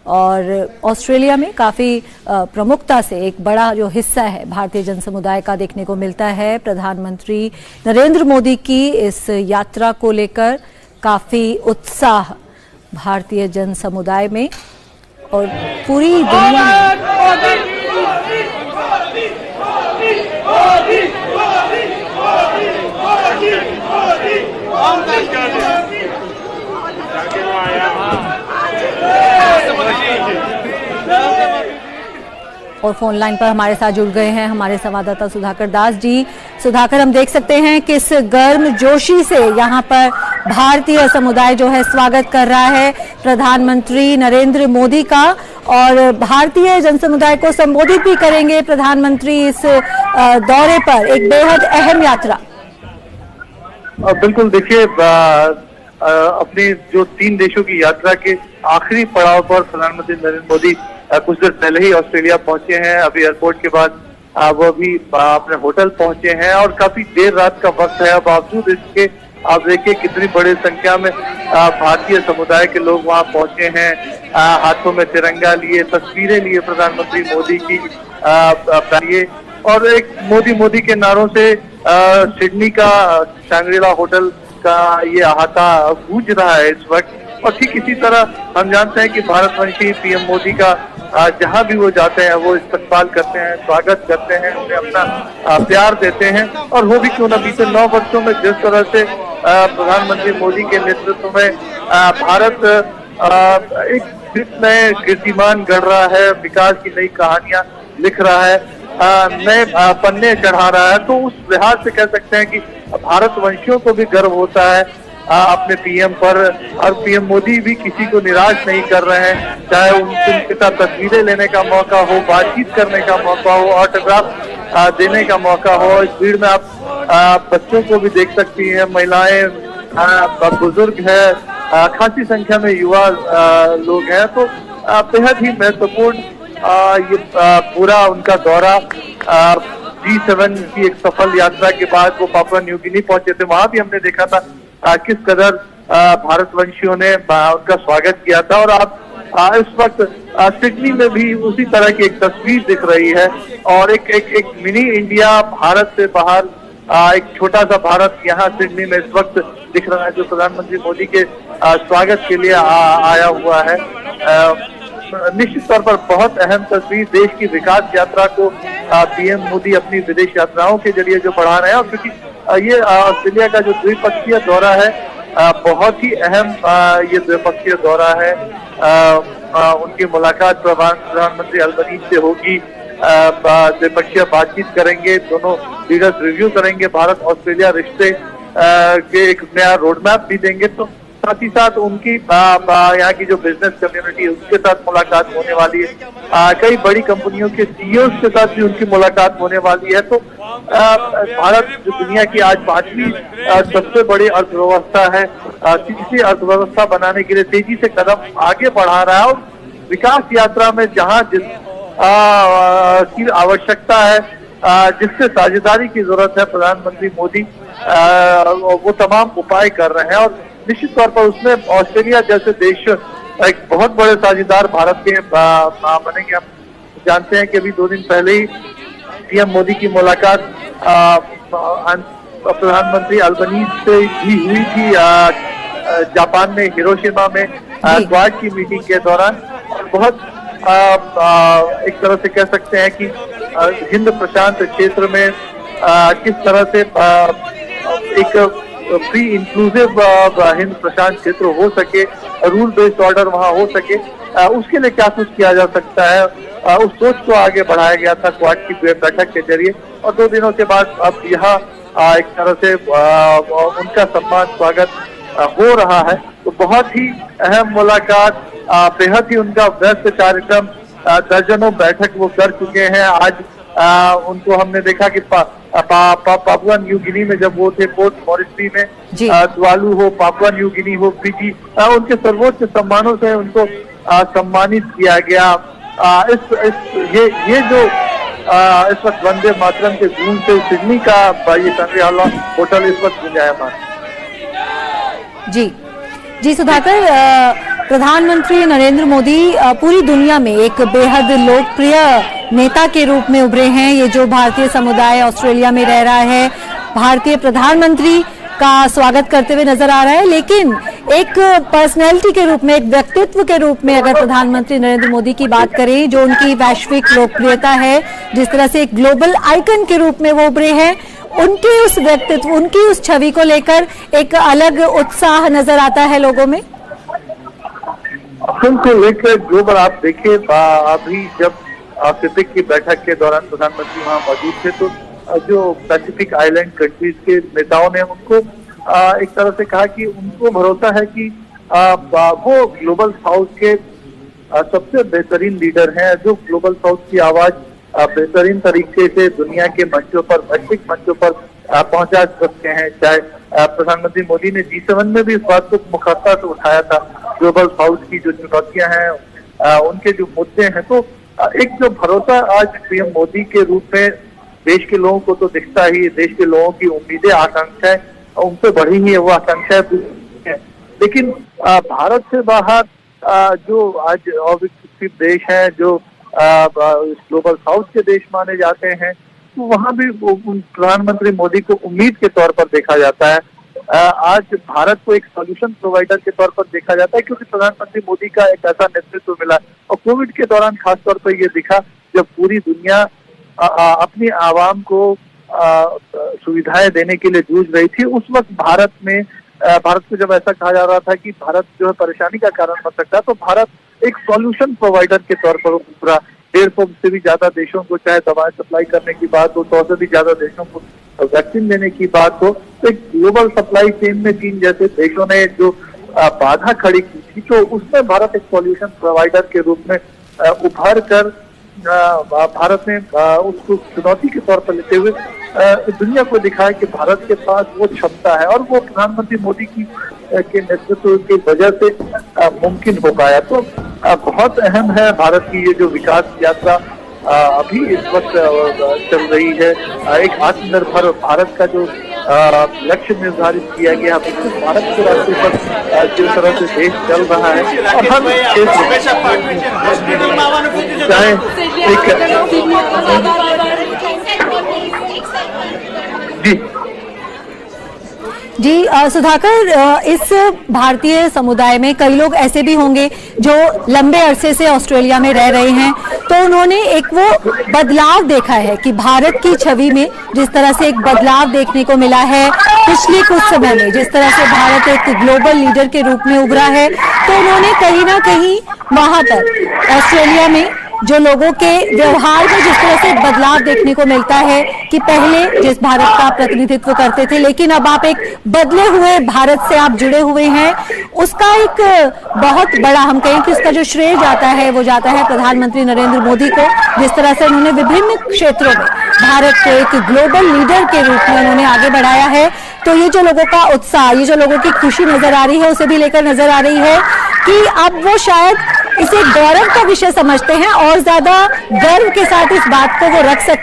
और ऑस्ट्रेलिया में काफी प्रमुखता से एक बड़ा जो हिस्सा है भारतीय जन समुदाय का देखने को मिलता है। प्रधानमंत्री नरेंद्र मोदी की इस यात्रा को लेकर काफी उत्साह भारतीय जन समुदाय में और पूरी दुनिया में। और फोन लाइन पर हमारे साथ जुड़ गए हैं हमारे संवाददाता सुधाकर दास जी। सुधाकर, हम देख सकते हैं किस गर्म जोशी से यहाँ पर भारतीय समुदाय जो है स्वागत कर रहा है प्रधानमंत्री नरेंद्र मोदी का, और भारतीय जन समुदाय को संबोधित भी करेंगे प्रधानमंत्री इस दौरे पर, एक बेहद अहम यात्रा। बिल्कुल, देखिए अपनी जो 3 देशों की यात्रा के आखिरी पड़ाव पर प्रधानमंत्री नरेंद्र मोदी कुछ देर पहले ही ऑस्ट्रेलिया पहुंचे हैं। अभी एयरपोर्ट के बाद वो भी अपने होटल पहुंचे हैं और काफी देर रात का वक्त है। बावजूद इसके आप देखिए कितनी बड़ी संख्या में भारतीय समुदाय के लोग वहां पहुंचे हैं, हाथों में तिरंगा लिए, तस्वीरें लिए प्रधानमंत्री मोदी की लिए, और एक मोदी के नारों से सिडनी का शंग्रीला होटल का ये अहाता गूंज रहा है इस वक्त। और ठीक इसी तरह हम जानते हैं कि भारतवंशी पीएम मोदी का जहां भी वो जाते हैं वो इस्तकबाल करते हैं, स्वागत करते हैं, उन्हें अपना प्यार देते हैं। और वो भी क्यों न बीते 9 वर्षों में जिस तरह से प्रधानमंत्री मोदी के नेतृत्व में भारत एक नए कीर्तिमान गढ़ रहा है, विकास की नई कहानियां लिख रहा है, नए पन्ने चढ़ा रहा है। तो उस लिहाज से कह सकते हैं कि भारतवंशियों को भी गर्व होता है अपने पीएम पर, और पीएम मोदी भी किसी को निराश नहीं कर रहे हैं, चाहे उनके साथ तस्वीरें लेने का मौका हो, बातचीत करने का मौका हो, ऑटोग्राफ देने का मौका हो। इस भीड़ में आप बच्चों को भी देख सकती हैं, महिलाएं, बुजुर्ग है, खासी संख्या में युवा लोग हैं। तो बेहद ही महत्वपूर्ण ये पूरा उनका दौरा G7 की एक सफल यात्रा के बाद वो पापुआ न्यू गिनी पहुंचे थे। वहां भी हमने देखा था किस कदर भारतवंशियों ने उनका स्वागत किया था। और आप इस वक्त सिडनी में भी उसी तरह की एक तस्वीर दिख रही है, और एक मिनी इंडिया भारत से बाहर एक छोटा सा भारत यहाँ सिडनी में इस वक्त दिख रहा है, जो प्रधानमंत्री मोदी के स्वागत के लिए आया हुआ है। निश्चित तौर पर बहुत अहम तस्वीर, देश की विकास यात्रा को पीएम मोदी अपनी विदेश यात्राओं के जरिए जो बढ़ा रहे हैं। और क्योंकि ये ऑस्ट्रेलिया का जो द्विपक्षीय दौरा है बहुत ही अहम ये द्विपक्षीय दौरा है। उनकी मुलाकात प्रधानमंत्री अल्बनीज से होगी, द्विपक्षीय बातचीत करेंगे, दोनों लीडर्स रिव्यू करेंगे, भारत ऑस्ट्रेलिया रिश्ते के एक नया रोड मैप भी देंगे। तो साथ ही साथ उनकी यहाँ की जो बिजनेस कम्युनिटी है उसके साथ मुलाकात होने वाली है, कई बड़ी कंपनियों के सीईओज के साथ भी उनकी मुलाकात होने वाली है। तो भारत जो दुनिया की आज 5वीं सबसे बड़ी अर्थव्यवस्था है, तीसरी अर्थव्यवस्था बनाने के लिए तेजी से कदम आगे बढ़ा रहा है। और विकास यात्रा में जहाँ जिस की आवश्यकता है, जिससे साझेदारी की जरूरत है, प्रधानमंत्री मोदी वो तमाम उपाय कर रहे हैं। और निश्चित तौर पर उसमें ऑस्ट्रेलिया जैसे देश एक बहुत बड़े साझेदार भारत के बनेंगे। हम जानते हैं कि अभी 2 दिन पहले ही पीएम मोदी की मुलाकात प्रधानमंत्री अल्बनीज से भी हुई थी जापान में हिरोशिमा में क्वाड की मीटिंग के दौरान। बहुत एक तरह से कह सकते हैं कि हिंद प्रशांत क्षेत्र में किस तरह से एक फ्री इंक्लूसिव हिंद प्रशांत क्षेत्र हो सके, रूल बेस्ड ऑर्डर वहां हो सके, उसके लिए क्या कुछ किया जा सकता है, उस सोच को आगे बढ़ाया गया था क्वाड की बैठक के जरिए। और 2 दिनों के बाद अब यहाँ एक तरह से उनका सम्मान स्वागत हो रहा है। तो बहुत ही अहम मुलाकात, बेहद ही उनका व्यस्त कार्यक्रम, दर्जनों बैठक वो कर चुके हैं। आज उनको हमने देखा कि पापुआ न्यू गिनी में जब वो थे, पोर्ट मॉरिसबी में, तुवालू हो, पापुआ न्यू गिनी हो, फिजी, उनके सर्वोच्च सम्मानों से उनको सम्मानित किया गया। ये जो इस वक्त वंदे मातरम के गूंज से सिडनी का ये शंग्रीला होटल इस वक्त गूंजायमान। जी सुधाकर, प्रधानमंत्री नरेंद्र मोदी पूरी दुनिया में एक बेहद लोकप्रिय नेता के रूप में उभरे हैं। ये जो भारतीय समुदाय ऑस्ट्रेलिया में रह रहा है, भारतीय प्रधानमंत्री का स्वागत करते हुए नजर आ रहा है। लेकिन एक पर्सनैलिटी के रूप में, एक व्यक्तित्व के रूप में अगर प्रधानमंत्री नरेंद्र मोदी की बात करें, जो उनकी वैश्विक लोकप्रियता है, जिस तरह से एक ग्लोबल आइकन के रूप में वो उभरे हैं, उनके उस व्यक्तित्व, उनकी उस छवि को लेकर एक अलग उत्साह नजर आता है लोगों में। उनको लेकर ग्लोबल आप देखिए, अभी जब पैसिफिक की बैठक के दौरान प्रधानमंत्री वहां मौजूद थे तो जो पैसिफिक आइलैंड कंट्रीज के नेताओं ने उनको एक तरह से कहा कि उनको भरोसा है कि वो ग्लोबल साउथ के सबसे बेहतरीन लीडर हैं, जो ग्लोबल साउथ की आवाज बेहतरीन तरीके से दुनिया के मंचों पर, वैश्विक मंचों पर पहुंचा सकते हैं। चाहे प्रधानमंत्री मोदी ने G7 में भी इस बात को मुखरता से उठाया था, ग्लोबल साउथ की जो चुनौतियां हैं, उनके जो मुद्दे हैं। तो एक जो भरोसा आज पीएम मोदी के रूप में देश के लोगों को तो दिखता ही, देश के लोगों की उम्मीदें, आकांक्षाएं उनसे बढ़ी ही है, वो आकांक्षाएं। लेकिन भारत से बाहर जो आज अविकसित देश हैं, जो ग्लोबल साउथ के देश माने जाते हैं, तो वहां भी प्रधानमंत्री मोदी को उम्मीद के तौर पर देखा जाता है। आज भारत को एक सॉल्यूशन प्रोवाइडर के तौर पर देखा जाता है, क्योंकि प्रधानमंत्री मोदी का एक ऐसा नेतृत्व मिला। और कोविड के दौरान खासतौर पर यह दिखा, जब पूरी दुनिया अपनी आवाम को सुविधाएं देने के लिए जूझ रही थी, उस वक्त भारत को जब ऐसा कहा जा रहा था कि भारत जो है परेशानी का कारण बन सकता है, तो भारत एक सॉल्यूशन प्रोवाइडर के तौर पर उभरा। 150 से भी ज्यादा देशों को चाहे दवाएं सप्लाई करने की बात हो, 100 से भी ज्यादा देशों को वैक्सीन देने की बात हो, तो एक ग्लोबल सप्लाई चेन में चीन जैसे देशों ने जो बाधा खड़ी की थी, तो उसमें भारत एक सॉल्यूशन प्रोवाइडर के रूप में उभर कर भारत ने उसको चुनौती के तौर पर लेते हुए दुनिया को दिखाया कि भारत के पास वो क्षमता है, और वो प्रधानमंत्री मोदी के नेतृत्व की वजह से मुमकिन हो पाया। तो बहुत अहम है भारत की ये जो विकास यात्रा अभी इस वक्त चल रही है। एक आत्मनिर्भर भारत का जो लक्ष्य निर्धारित किया गया, भारत के रास्ते पर जिस तरह से देश चल रहा है, और हर चाहे जी सुधाकर, इस भारतीय समुदाय में कई लोग ऐसे भी होंगे जो लंबे अरसे से ऑस्ट्रेलिया में रह रहे हैं, तो उन्होंने एक वो बदलाव देखा है कि भारत की छवि में जिस तरह से एक बदलाव देखने को मिला है पिछले कुछ समय में, जिस तरह से भारत एक ग्लोबल लीडर के रूप में उभरा है, तो उन्होंने कहीं ना कहीं वहां पर ऑस्ट्रेलिया में जो लोगों के व्यवहार में जिस तरह से बदलाव देखने को मिलता है कि पहले जिस भारत का प्रतिनिधित्व करते थे, लेकिन अब आप एक बदले हुए भारत से आप जुड़े हुए हैं, उसका एक बहुत बड़ा, हम कहें कि उसका जो श्रेय जाता है वो जाता है प्रधानमंत्री नरेंद्र मोदी को। जिस तरह से उन्होंने विभिन्न क्षेत्रों में भारत को एक ग्लोबल लीडर के रूप में उन्होंने आगे बढ़ाया है, तो ये जो लोगों का उत्साह, ये जो लोगों की खुशी नजर आ रही है, उसे भी लेकर नजर आ रही है कि अब वो शायद इसे गौरव का विषय समझते हैं और ज्यादा गर्व के साथ इस बात को वो रख सकते